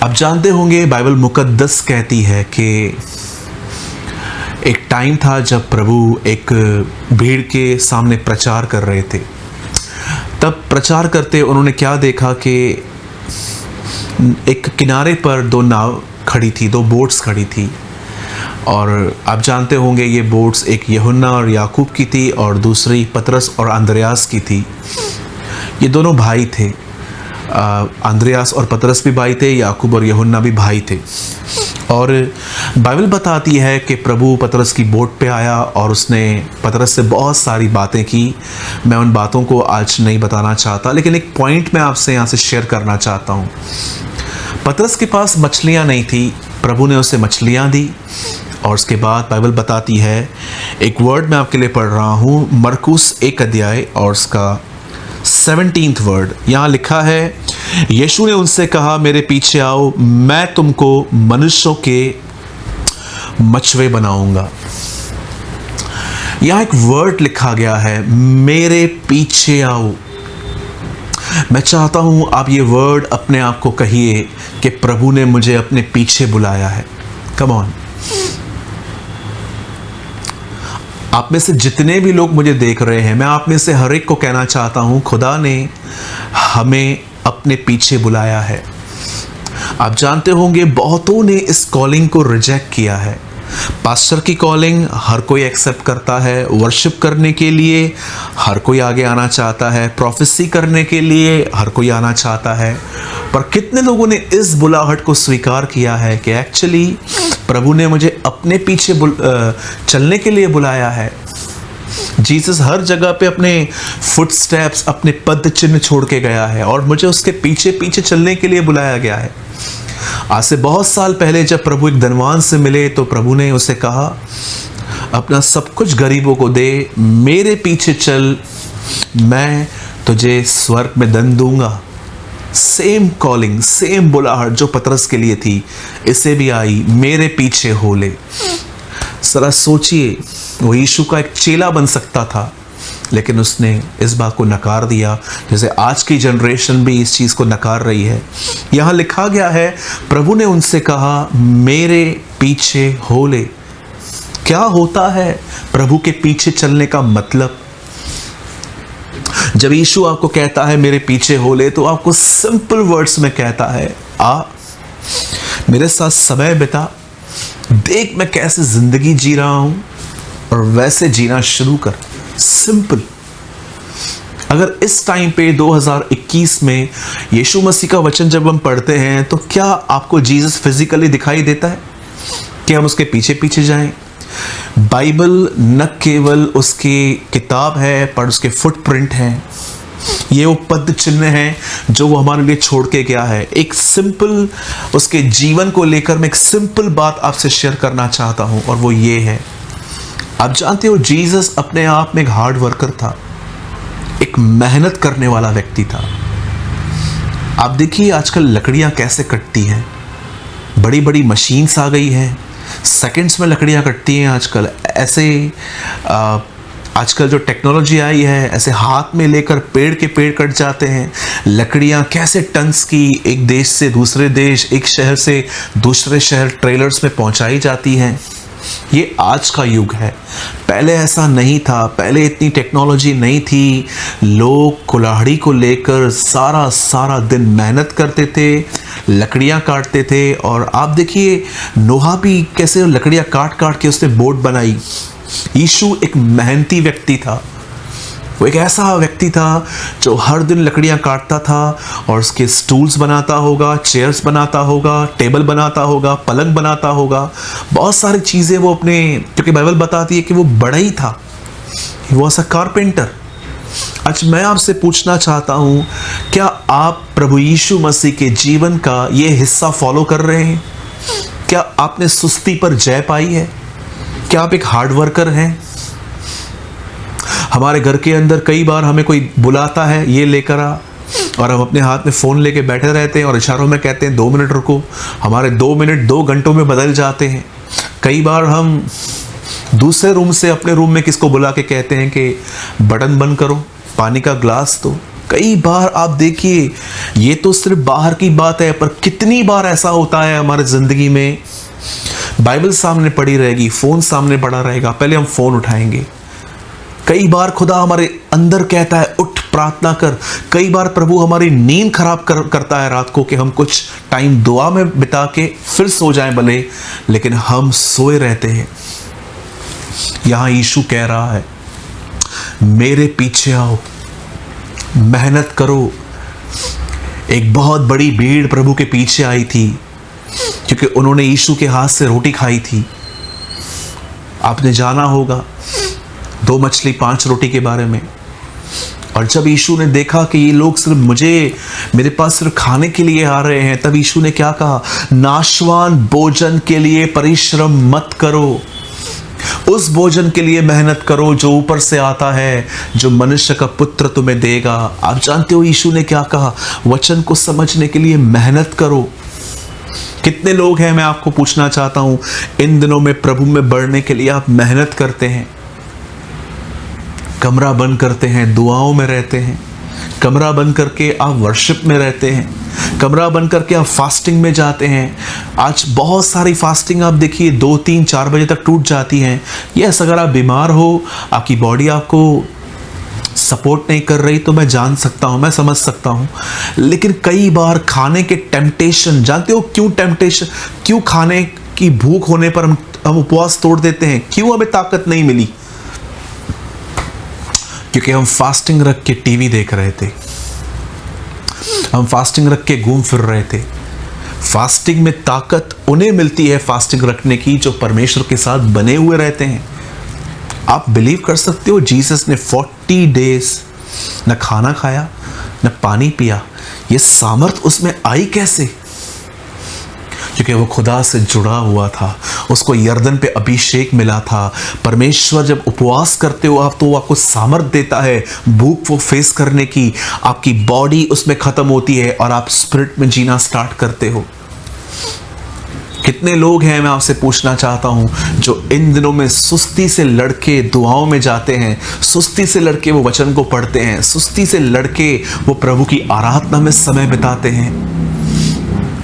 आप जानते होंगे बाइबल मुकद्दस कहती है कि एक टाइम था जब प्रभु एक भीड़ के सामने प्रचार कर रहे थे। तब प्रचार करते उन्होंने क्या देखा कि एक किनारे पर दो नाव खड़ी थी, दो बोट्स खड़ी थी। और आप जानते होंगे ये बोट्स एक यूहन्ना और याकूब की थी और दूसरी पतरस और अंद्रयास की थी। ये दोनों भाई थे। अंद्रयास और पतरस भी भाई थे, याकूब और यूहन्ना भी भाई थे। और बाइबल बताती है कि प्रभु पतरस की बोट पे आया और उसने पतरस से बहुत सारी बातें की। मैं उन बातों को आज नहीं बताना चाहता, लेकिन एक पॉइंट मैं आपसे यहाँ से शेयर करना चाहता हूँ। पतरस के पास मछलियाँ नहीं थी, प्रभु ने उसे मछलियाँ दी। और उसके बाद बाइबल बताती है, एक वर्ड मैं आपके लिए पढ़ रहा हूँ, मरकुस 1 अध्याय और उसका 17th वर्ड। यहाँ लिखा है, यीशु ने उनसे कहा, मेरे पीछे आओ, मैं तुमको मनुष्यों के मछुए बनाऊंगा। यहाँ एक वर्ड लिखा गया है, मेरे पीछे आओ। मैं चाहता हूं आप ये वर्ड अपने आप को कहिए कि प्रभु ने मुझे अपने पीछे बुलाया है। Come on. आप में से जितने भी लोग मुझे देख रहे हैं, मैं आप में से हर एक को कहना चाहता हूं, खुदा ने हमें अपने पीछे बुलाया है। आप जानते होंगे बहुतों ने इस कॉलिंग को रिजेक्ट किया है। पास्टर की कॉलिंग हर कोई एक्सेप्ट करता है, वर्शिप करने के लिए हर कोई आगे आना चाहता है, प्रोफेसी करने के लिए हर कोई आना चाहता है। पर कितने लोगों ने इस बुलाहट को स्वीकार किया है कि एक्चुअली प्रभु ने मुझे अपने पीछे चलने के लिए बुलाया है। जीसस हर जगह पे अपने फुटस्टेप्स, अपने पद चिन्ह छोड़ के गया है और मुझे उसके पीछे पीछे चलने के लिए बुलाया गया है। आज से बहुत साल पहले जब प्रभु एक धनवान से मिले तो प्रभु ने उसे कहा, अपना सब कुछ गरीबों को दे, मेरे पीछे चल, मैं तुझे स्वर्ग में धन दूंगा। सेम कॉलिंग, सेम बुलाहट जो पतरस के लिए थी, इसे भी आई, मेरे पीछे हो ले। जरा सोचिए, वो यीशु का एक चेला बन सकता था, लेकिन उसने इस बात को नकार दिया, जैसे आज की जनरेशन भी इस चीज़ को नकार रही है। यहाँ लिखा गया है, प्रभु ने उनसे कहा, मेरे पीछे हो ले। क्या होता है प्रभु के पीछे चलने का मतलब? जब यीशु आपको कहता है मेरे पीछे हो ले, तो आपको सिंपल वर्ड्स में कहता है, आ मेरे साथ समय बिता, देख मैं कैसे जिंदगी जी रहा हूं और वैसे जीना शुरू कर। सिंपल। अगर इस टाइम पे 2021 में यीशु मसीह का वचन जब हम पढ़ते हैं, तो क्या आपको जीसस फिजिकली दिखाई देता है कि हम उसके पीछे पीछे जाएं? बाइबल न केवल उसकी किताब है, पर उसके फुटप्रिंट हैं। ये वो पद चिन्ह हैं जो वो हमारे लिए छोड़ के गया है। एक सिंपल उसके जीवन को लेकर मैं एक सिंपल बात आपसे शेयर करना चाहता हूं, और वो ये है, आप जानते हो जीसस अपने आप में एक हार्ड वर्कर था, एक मेहनत करने वाला व्यक्ति था। आप देखिए आजकल लकड़ियां कैसे कटती हैं, बड़ी बड़ी मशीन्स आ गई हैं, सेकंड्स में लकड़ियां कटती हैं आजकल। ऐसे आजकल जो टेक्नोलॉजी आई है, ऐसे हाथ में लेकर पेड़ के पेड़ कट जाते हैं। लकड़ियां कैसे टन्स की एक देश से दूसरे देश, एक शहर से दूसरे शहर ट्रेलर्स में पहुंचाई जाती हैं। ये आज का युग है, पहले ऐसा नहीं था। पहले इतनी टेक्नोलॉजी नहीं थी। लोग कुल्हाड़ी को लेकर सारा सारा दिन मेहनत करते थे, लकड़ियां काटते थे। और आप देखिए नोहा भी कैसे लकड़ियां काट काट के उसने बोट बनाई। यीशु एक मेहनती व्यक्ति था। वो एक ऐसा व्यक्ति था जो हर दिन लकड़ियां काटता था और उसके स्टूल्स बनाता होगा, चेयर्स बनाता होगा, टेबल बनाता होगा, पलंग बनाता होगा, बहुत सारी चीज़ें वो अपने, क्योंकि बाइबल बताती है कि वो बड़ा ही था, वो ऐसा कारपेंटर। आज मैं आपसे पूछना चाहता हूँ, क्या आप प्रभु यीशु मसीह के जीवन का ये हिस्सा फॉलो कर रहे हैं? क्या आपने सुस्ती पर जय पाई है? क्या आप एक हार्ड वर्कर हैं? हमारे घर के अंदर कई बार हमें कोई बुलाता है, ये लेकर आ, और हम अपने हाथ में फ़ोन लेके बैठे रहते हैं और इशारों में कहते हैं 2 मिनट रुको। हमारे 2 मिनट 2 घंटों में बदल जाते हैं। कई बार हम दूसरे रूम से अपने रूम में किसको बुला के कहते हैं कि बटन बंद करो, पानी का ग्लास दो। कई बार आप देखिए, ये तो सिर्फ बाहर की बात है, पर कितनी बार ऐसा होता है हमारे ज़िंदगी में, बाइबल सामने पड़ी रहेगी, फ़ोन सामने पड़ा रहेगा, पहले हम फ़ोन उठाएंगे। कई बार खुदा हमारे अंदर कहता है उठ प्रार्थना कर। कई बार प्रभु हमारी नींद खराब करता है रात को कि हम कुछ टाइम दुआ में बिता के फिर सो जाएं भले, लेकिन हम सोए रहते हैं। यहाँ यीशु कह रहा है मेरे पीछे आओ, मेहनत करो। एक बहुत बड़ी भीड़ प्रभु के पीछे आई थी क्योंकि उन्होंने यीशु के हाथ से रोटी खाई थी। आपने जाना होगा 2 मछली 5 रोटी के बारे में। और जब यीशु ने देखा कि ये लोग सिर्फ मेरे पास सिर्फ खाने के लिए आ रहे हैं, तब यीशु ने क्या कहा, नाशवान भोजन के लिए परिश्रम मत करो, उस भोजन के लिए मेहनत करो जो ऊपर से आता है, जो मनुष्य का पुत्र तुम्हें देगा। आप जानते हो यीशु ने क्या कहा, वचन को समझने के लिए मेहनत करो। कितने लोग हैं, मैं आपको पूछना चाहता हूं, इन दिनों में प्रभु में बढ़ने के लिए आप मेहनत करते हैं, कमरा बंद करते हैं, दुआओं में रहते हैं, कमरा बंद करके आप वर्शिप में रहते हैं, कमरा बंद करके आप फास्टिंग में जाते हैं। आज बहुत सारी फास्टिंग आप देखिए 2, 3, 4 बजे तक टूट जाती हैं। यस, अगर आप बीमार हो, आपकी बॉडी आपको सपोर्ट नहीं कर रही, तो मैं जान सकता हूँ, मैं समझ सकता हूँ। लेकिन कई बार खाने के टेम्पटेशन, जानते हो क्यों टेम्पटेशन, क्यों खाने की भूख होने पर हम उपवास तोड़ देते हैं, क्यों हमें ताकत नहीं मिली? क्योंकि हम फास्टिंग रख के टीवी देख रहे थे, हम फास्टिंग रख के घूम फिर रहे थे। फास्टिंग में ताकत उन्हें मिलती है फास्टिंग रखने की जो परमेश्वर के साथ बने हुए रहते हैं। आप बिलीव कर सकते हो, जीसस ने 40 डेज न खाना खाया न पानी पिया। ये सामर्थ उसमें आई कैसे? क्योंकि वो खुदा से जुड़ा हुआ था, उसको यर्दन पे अभिषेक मिला था। परमेश्वर जब उपवास करते हो आप, तो वो आपको सामर्थ देता है भूख वो फेस करने की। आपकी बॉडी उसमें ख़त्म होती है और आप स्पिरिट में जीना स्टार्ट करते हो। कितने लोग हैं, मैं आपसे पूछना चाहता हूं, जो इन दिनों में सुस्ती से लड़के दुआओं में जाते हैं, सुस्ती से लड़के वो वचन को पढ़ते हैं, सुस्ती से लड़के वो प्रभु की आराधना में समय बिताते हैं।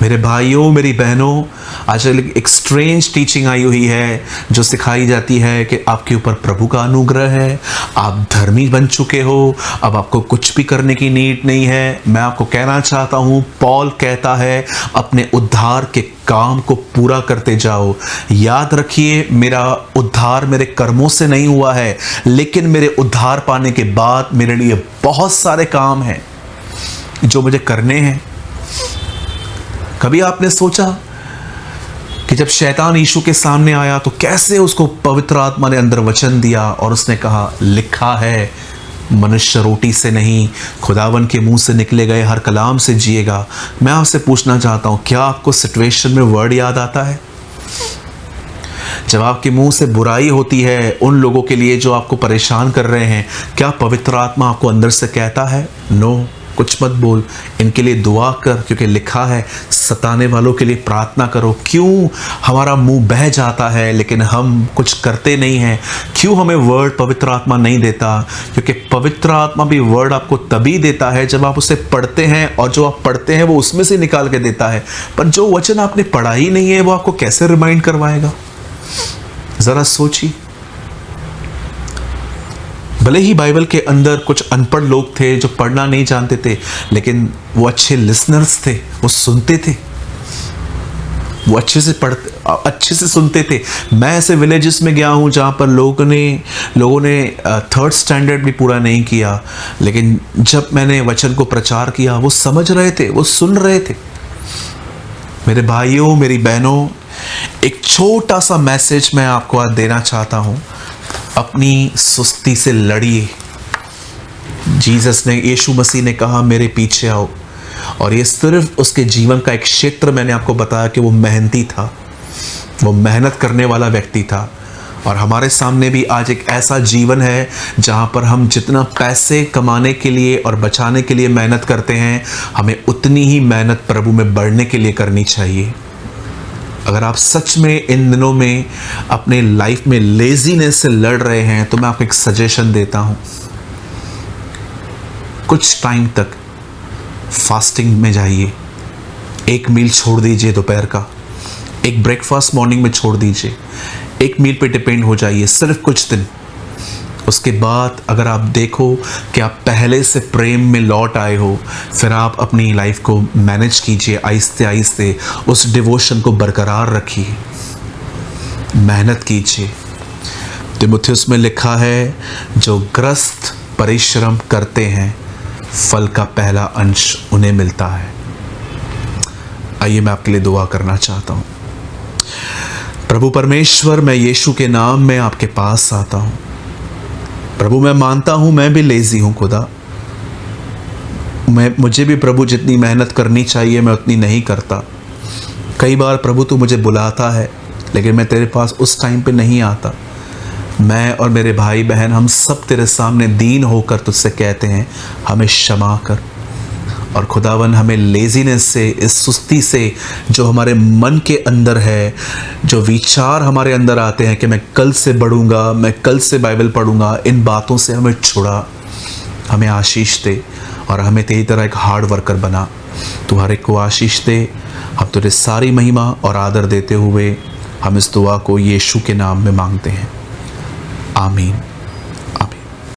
मेरे भाइयों, मेरी बहनों, आजकल एक स्ट्रेंज टीचिंग आई हुई है जो सिखाई जाती है कि आपके ऊपर प्रभु का अनुग्रह है, आप धर्मी बन चुके हो, अब आपको कुछ भी करने की नीड नहीं है। मैं आपको कहना चाहता हूँ, पॉल कहता है अपने उद्धार के काम को पूरा करते जाओ। याद रखिए, मेरा उद्धार मेरे कर्मों से नहीं हुआ है, लेकिन मेरे उद्धार पाने के बाद मेरे लिए बहुत सारे काम हैं जो मुझे करने हैं। कभी आपने सोचा कि जब शैतान यीशु के सामने आया तो कैसे उसको पवित्र आत्मा ने अंदर वचन दिया और उसने कहा, लिखा है मनुष्य रोटी से नहीं, खुदावन के मुंह से निकले गए हर कलाम से जिएगा। मैं आपसे पूछना चाहता हूं, क्या आपको सिचुएशन में वर्ड याद आता है? जब आपके मुंह से बुराई होती है उन लोगों के लिए जो आपको परेशान कर रहे हैं, क्या पवित्र आत्मा आपको अंदर से कहता है, नो, कुछ मत बोल, इनके लिए दुआ कर, क्योंकि लिखा है सताने वालों के लिए प्रार्थना करो? क्यों हमारा मुंह बह जाता है लेकिन हम कुछ करते नहीं हैं? क्यों हमें वर्ड पवित्र आत्मा नहीं देता? क्योंकि पवित्र आत्मा भी वर्ड आपको तभी देता है जब आप उसे पढ़ते हैं, और जो आप पढ़ते हैं वो उसमें से निकाल के देता है। पर जो वचन आपने पढ़ा ही नहीं है वो आपको कैसे रिमाइंड करवाएगा? जरा सोचिए। भले ही बाइबल के अंदर कुछ अनपढ़ लोग थे जो पढ़ना नहीं जानते थे, लेकिन वो अच्छे लिसनर्स थे, वो सुनते थे, वो अच्छे से सुनते थे। मैं ऐसे विलेजेस में गया हूँ जहाँ पर लोगों ने 3rd स्टैंडर्ड भी पूरा नहीं किया, लेकिन जब मैंने वचन को प्रचार किया वो समझ रहे थे, वो सुन रहे थे। मेरे भाइयों, मेरी बहनों, एक छोटा सा मैसेज मैं आपको आज देना चाहता हूँ। अपनी सुस्ती से लड़िए। यीशु मसीह ने कहा मेरे पीछे आओ, और ये सिर्फ उसके जीवन का एक क्षेत्र मैंने आपको बताया कि वो मेहनती था, वो मेहनत करने वाला व्यक्ति था। और हमारे सामने भी आज एक ऐसा जीवन है जहाँ पर हम जितना पैसे कमाने के लिए और बचाने के लिए मेहनत करते हैं, हमें उतनी ही मेहनत प्रभु में बढ़ने के लिए करनी चाहिए। अगर आप सच में इन दिनों में अपने लाइफ में लेजीनेस से लड़ रहे हैं, तो मैं आपको एक सजेशन देता हूँ। कुछ टाइम तक फास्टिंग में जाइए। एक मील छोड़ दीजिए दोपहर का, एक ब्रेकफास्ट मॉर्निंग में छोड़ दीजिए, एक मील पे डिपेंड हो जाइए सिर्फ कुछ दिन। उसके बाद अगर आप देखो कि आप पहले से प्रेम में लौट आए हो, फिर आप अपनी लाइफ को मैनेज कीजिए, आहिस्ते आहिस्ते उस डिवोशन को बरकरार रखिए, मेहनत कीजिए। तीमुथियुस में लिखा है, जो ग्रस्त परिश्रम करते हैं फल का पहला अंश उन्हें मिलता है। आइए मैं आपके लिए दुआ करना चाहता हूँ। प्रभु परमेश्वर, मैं यीशु के नाम में आपके पास आता हूँ। प्रभु मैं मानता हूँ मैं भी लेज़ी हूँ खुदा, मुझे भी प्रभु जितनी मेहनत करनी चाहिए मैं उतनी नहीं करता। कई बार प्रभु तू मुझे बुलाता है लेकिन मैं तेरे पास उस टाइम पे नहीं आता। मैं और मेरे भाई बहन हम सब तेरे सामने दीन होकर तुझसे कहते हैं हमें क्षमा कर। और खुदावन हमें लेज़ीनेस से, इस सुस्ती से जो हमारे मन के अंदर है, जो विचार हमारे अंदर आते हैं कि मैं कल से बढ़ूँगा, मैं कल से बाइबल पढ़ूँगा, इन बातों से हमें छुड़ा, हमें आशीष दे और हमें तेरी तरह एक हार्ड वर्कर बना। तू हर एक को आशीष दे। हम तुझे सारी महिमा और आदर देते हुए हम इस दुआ को यीशु के नाम में मांगते हैं, आमीन।